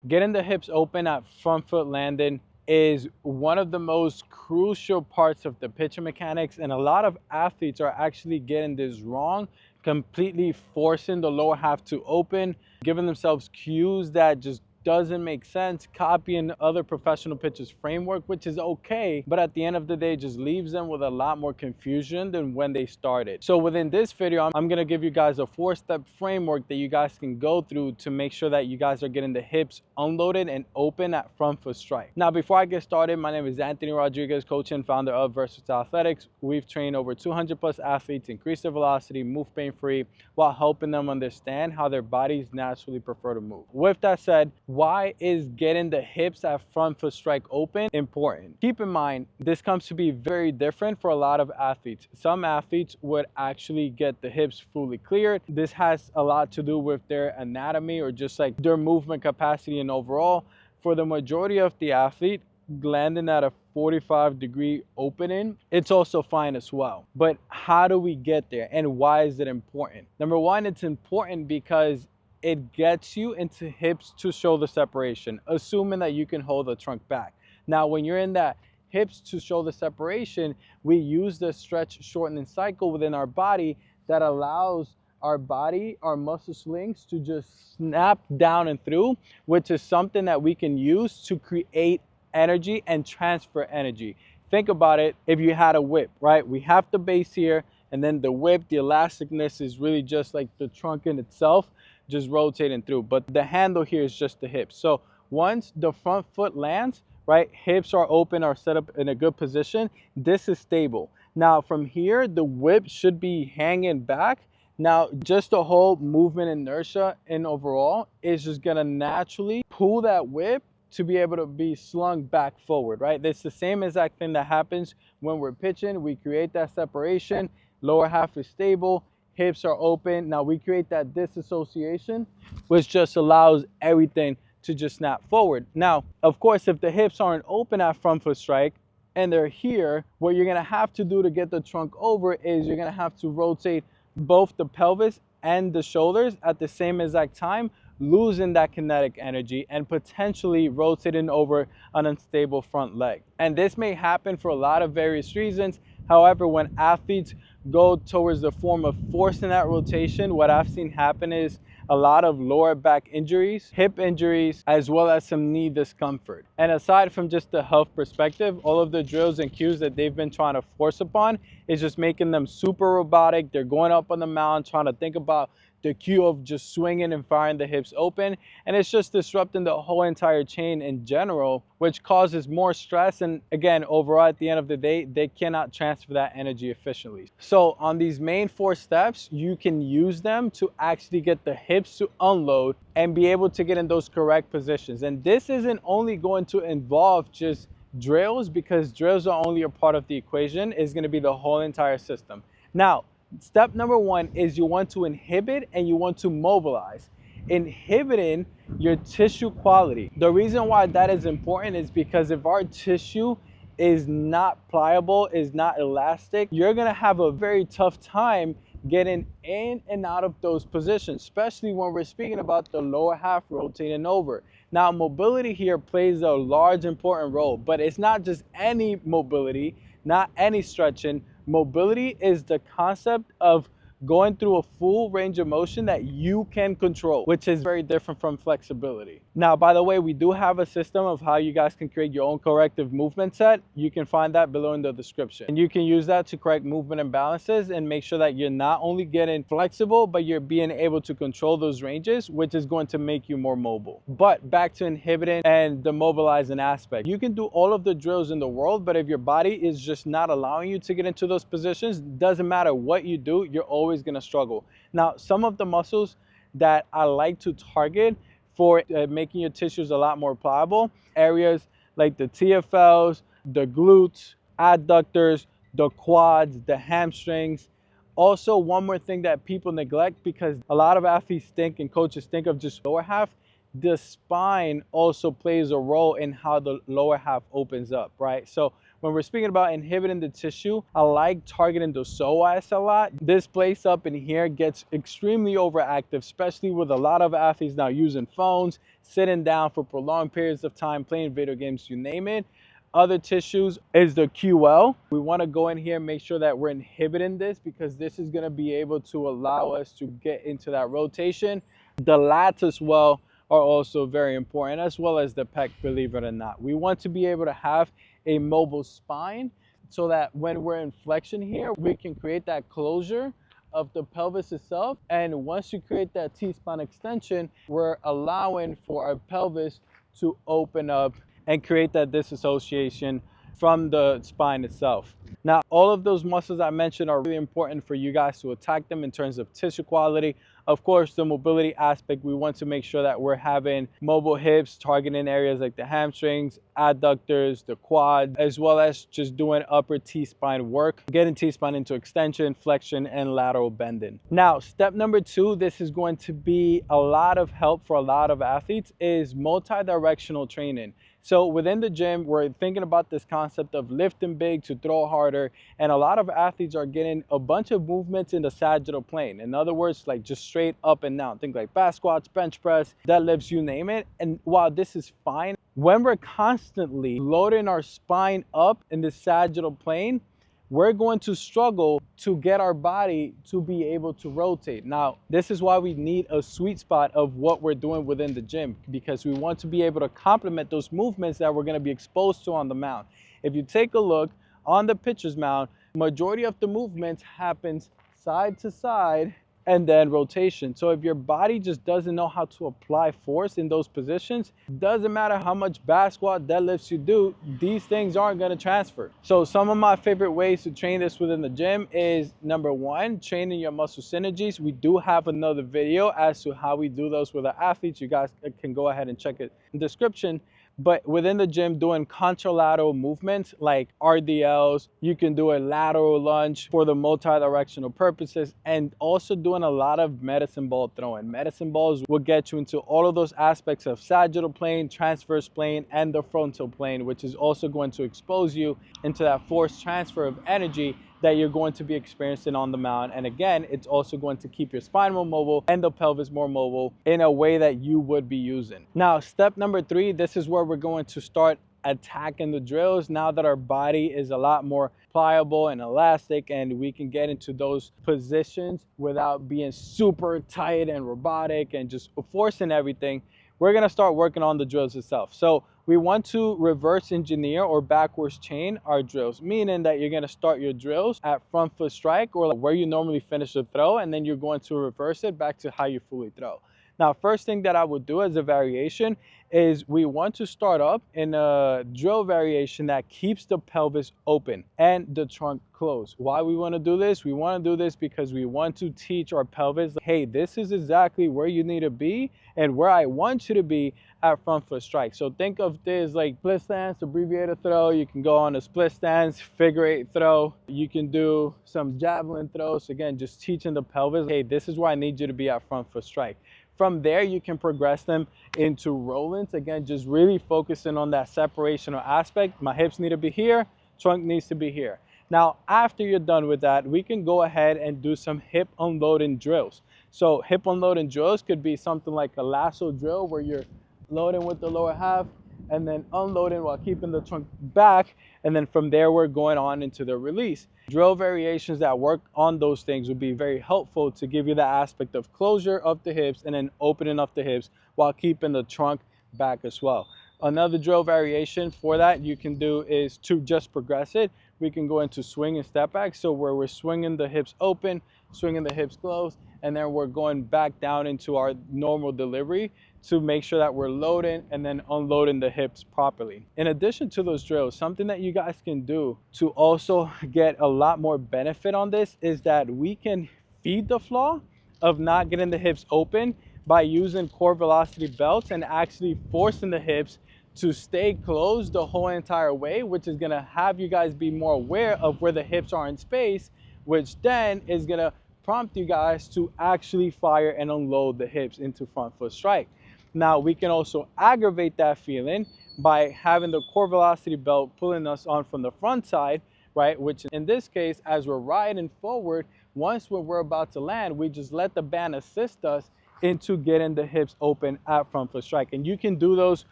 Getting the hips open at front foot landing is one of the most crucial parts of the pitching mechanics, and a lot of athletes are actually getting this wrong, completely forcing the lower half to open, giving themselves cues that just doesn't make sense, copying other professional pitchers framework, which is okay, but at the end of the day just leaves them with a lot more confusion than when they started. So within this video, I'm going to give you guys a 4-step framework that you guys can go through to make sure that you guys are getting the hips unloaded and open at front foot strike. Now before I get started, my name is Anthony Rodriguez, coach and founder of Versatile Athletics. We've trained over 200 plus athletes, increase their velocity, move pain free, while helping them understand how their bodies naturally prefer to move. With that said, why is getting the hips at front foot strike open important? Keep in mind, this comes to be very different for a lot of athletes. Some athletes would actually get the hips fully cleared. This has a lot to do with their anatomy or just like their movement capacity and overall. For the majority of the athlete, landing at a 45-degree opening, it's also fine as well. But how do we get there and why is it important? Number one, it's important because it gets you into hips to shoulder separation, assuming that you can hold the trunk back. Now, when you're in that hips to shoulder separation, we use the stretch shortening cycle within our body that allows our body, our muscle slings to just snap down and through, which is something that we can use to create energy and transfer energy. Think about it, if you had a whip, right? We have the base here, and then the whip, the elasticness is really just like the trunk in itself, just rotating through. But the handle here is just the hips. So once the front foot lands, right, hips are open, are set up in a good position, this is stable. Now from here, the whip should be hanging back. Now, just the whole movement inertia and overall is just gonna naturally pull that whip to be able to be slung back forward, right? That's the same exact thing that happens when we're pitching. We create that separation, lower half is stable, hips are open. Now we create that disassociation, which just allows everything to just snap forward. Now, of course, if the hips aren't open at front foot strike and they're here, what you're gonna have to do to get the trunk over is you're gonna have to rotate both the pelvis and the shoulders at the same exact time, losing that kinetic energy and potentially rotating over an unstable front leg. And this may happen for a lot of various reasons. However, when athletes go towards the form of forcing that rotation, what I've seen happen is a lot of lower back injuries, hip injuries, as well as some knee discomfort. And aside from just the health perspective, all of the drills and cues that they've been trying to force upon is just making them super robotic. They're going up on the mound, trying to think about the cue of just swinging and firing the hips open, and it's just disrupting the whole entire chain in general, which causes more stress. And again, overall, at the end of the day, they cannot transfer that energy efficiently. So on these main 4 steps, you can use them to actually get the hips to unload and be able to get in those correct positions. And this isn't only going to involve just drills, because drills are only a part of the equation. It's going to be the whole entire system. Now, step number 1 is you want to inhibit and you want to mobilize. Inhibiting your tissue quality. The reason why that is important is because if our tissue is not pliable, is not elastic, you're gonna have a very tough time getting in and out of those positions, especially when we're speaking about the lower half rotating over. Now, mobility here plays a large important role, but it's not just any mobility, not any stretching. Mobility is the concept of going through a full range of motion that you can control, which is very different from flexibility. Now, by the way, we do have a system of how you guys can create your own corrective movement set. You can find that below in the description. And you can use that to correct movement imbalances and make sure that you're not only getting flexible, but you're being able to control those ranges, which is going to make you more mobile. But back to inhibiting and the mobilizing aspect. You can do all of the drills in the world, but if your body is just not allowing you to get into those positions, doesn't matter what you do, you're always going to struggle. Now, some of the muscles that I like to target for making your tissues a lot more pliable, areas like the TFLs, the glutes, adductors, the quads, the hamstrings. Also, one more thing that people neglect, because a lot of athletes think and coaches think of just lower half, the spine also plays a role in how the lower half opens up, right? So when we're speaking about inhibiting the tissue, I like targeting the psoas a lot. This place up in here gets extremely overactive, especially with a lot of athletes now using phones, sitting down for prolonged periods of time, playing video games, you name it. Other tissues is the QL. We want to go in here and make sure that we're inhibiting this, because this is going to be able to allow us to get into that rotation. The lats as well are also very important, as well as the pec, believe it or not. We want to be able to have a mobile spine so that when we're in flexion here, we can create that closure of the pelvis itself. And once you create that T-spine extension, we're allowing for our pelvis to open up and create that disassociation from the spine itself. Now, all of those muscles I mentioned are really important for you guys to attack them in terms of tissue quality. Of course, the mobility aspect, we want to make sure that we're having mobile hips, targeting areas like the hamstrings, adductors, the quad, as well as just doing upper T-spine work, getting T-spine into extension, flexion, and lateral bending. Now, step number 2, this is going to be a lot of help for a lot of athletes, is multi-directional training. So within the gym, we're thinking about this concept of lifting big to throw harder, and a lot of athletes are getting a bunch of movements in the sagittal plane. In other words, like just straight up and down. Think like back squats, bench press, deadlifts, you name it. And while this is fine, when we're constantly loading our spine up in the sagittal plane, we're going to struggle to get our body to be able to rotate. Now, this is why we need a sweet spot of what we're doing within the gym, because we want to be able to complement those movements that we're going to be exposed to on the mount. If you take a look on the pitcher's mound, majority of the movements happens side to side and then rotation. So if your body just doesn't know how to apply force in those positions, doesn't matter how much back squat, deadlifts you do, these things aren't gonna transfer. So some of my favorite ways to train this within the gym is, number 1, training your muscle synergies. We do have another video as to how we do those with our athletes. You guys can go ahead and check it in the description. But within the gym, doing contralateral movements like RDLs, you can do a lateral lunge for the multi-directional purposes, and also doing a lot of medicine ball throwing. Medicine balls will get you into all of those aspects of sagittal plane, transverse plane, and the frontal plane, which is also going to expose you into that forced transfer of energy that you're going to be experiencing on the mount. And again, it's also going to keep your spine more mobile and the pelvis more mobile in a way that you would be using. Now, step number 3, this is where we're going to start attacking the drills now that our body is a lot more pliable and elastic, and we can get into those positions without being super tight and robotic and just forcing everything. We're going to start working on the drills itself. So we want to reverse engineer or backwards chain our drills, meaning that you're going to start your drills at front foot strike, or where you normally finish the throw, and then you're going to reverse it back to how you fully throw. Now, first thing that I would do as a variation is we want to start up in a drill variation that keeps the pelvis open and the trunk closed. Why we want to do this? We want to do this because we want to teach our pelvis, hey, this is exactly where you need to be and where I want you to be at front foot strike. So think of this like split stance, abbreviated throw. You can go on a split stance, figure 8 throw. You can do some javelin throws. Again, just teaching the pelvis, hey, this is where I need you to be at front foot strike. From there, you can progress them into roll-ins. Again, just really focusing on that separational aspect. My hips need to be here, trunk needs to be here. Now, after you're done with that, we can go ahead and do some hip unloading drills. So hip unloading drills could be something like a lasso drill where you're loading with the lower half and then unloading while keeping the trunk back. And then from there, we're going on into the release. Drill variations that work on those things will be very helpful to give you the aspect of closure of the hips and then opening up the hips while keeping the trunk back as well. Another drill variation for that you can do is to just progress it. We can go into swing and step back. So where we're swinging the hips open, swinging the hips closed, and then we're going back down into our normal delivery to make sure that we're loading and then unloading the hips properly. In addition to those drills, something that you guys can do to also get a lot more benefit on this is that we can feed the flaw of not getting the hips open by using core velocity belts and actually forcing the hips to stay closed the whole entire way, which is gonna have you guys be more aware of where the hips are in space, which then is gonna prompt you guys to actually fire and unload the hips into front foot strike. Now we can also aggravate that feeling by having the core velocity belt pulling us on from the front side, right? Which in this case, as we're riding forward, once when we're about to land, we just let the band assist us into getting the hips open at front foot strike. And you can do those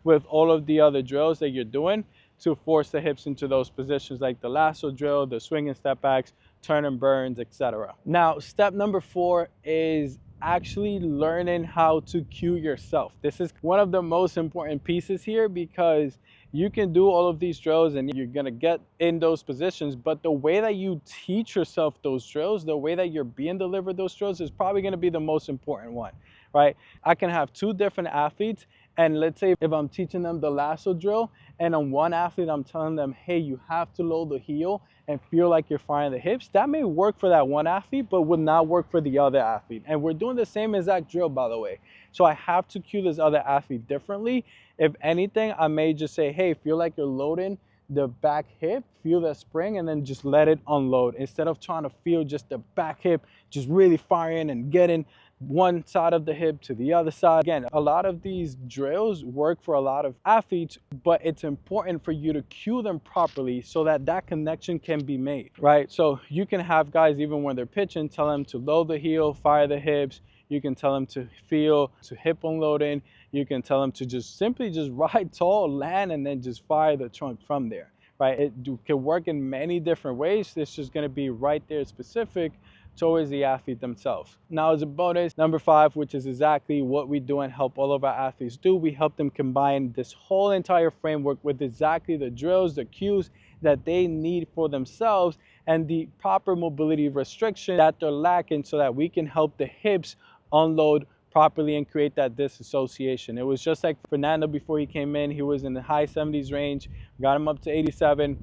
with all of the other drills that you're doing to force the hips into those positions, like the lasso drill, the swing and step backs, turn and burns, etc. Now, step number 4 is actually learning how to cue yourself. This is one of the most important pieces here, because you can do all of these drills and you're gonna get in those positions, but the way that you teach yourself those drills, the way that you're being delivered those drills is probably gonna be the most important one, right? I can have 2 different athletes, and let's say if I'm teaching them the lasso drill, and on one athlete I'm telling them, hey, you have to load the heel and feel like you're firing the hips, that may work for that one athlete, but would not work for the other athlete. And we're doing the same exact drill, by the way. So I have to cue this other athlete differently. If anything, I may just say, hey, feel like you're loading the back hip, feel that spring, and then just let it unload, instead of trying to feel just the back hip just really firing and getting one side of the hip to the other side. Again, a lot of these drills work for a lot of athletes, but it's important for you to cue them properly so that that connection can be made, right? So you can have guys, even when they're pitching, tell them to load the heel, fire the hips. You can tell them to feel to hip unloading. You can tell them to just simply just ride tall, land, and then just fire the trunk from there, right? It can work in many different ways. This is going to be right there specific towards the athlete themselves. Now, as a bonus, number 5, which is exactly what we do and help all of our athletes do, we help them combine this whole entire framework with exactly the drills, the cues that they need for themselves, and the proper mobility restriction that they're lacking, so that we can help the hips unload properly and create that disassociation. It was just like Fernando before he came in. He was in the high 70s range, got him up to 87.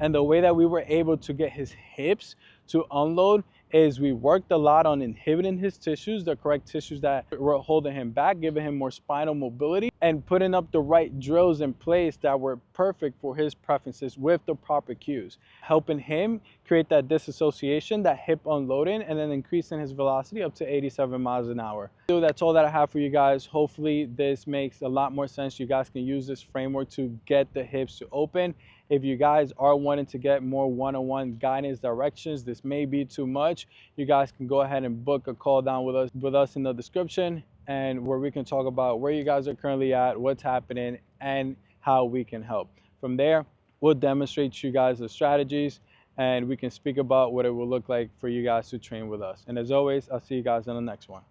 And the way that we were able to get his hips to unload is we worked a lot on inhibiting his tissues, the correct tissues that were holding him back, giving him more spinal mobility, and putting up the right drills in place that were perfect for his preferences with the proper cues, helping him create that disassociation, that hip unloading, and then increasing his velocity up to 87 miles an hour. So that's all that I have for you guys. Hopefully this makes a lot more sense. You guys can use this framework to get the hips to open. If you guys are wanting to get more one-on-one guidance, directions, this may be too much, you guys can go ahead and book a call down with us in the description, and where we can talk about where you guys are currently at, what's happening, and how we can help. From there, we'll demonstrate to you guys the strategies, and we can speak about what it will look like for you guys to train with us. And as always, I'll see you guys in the next one.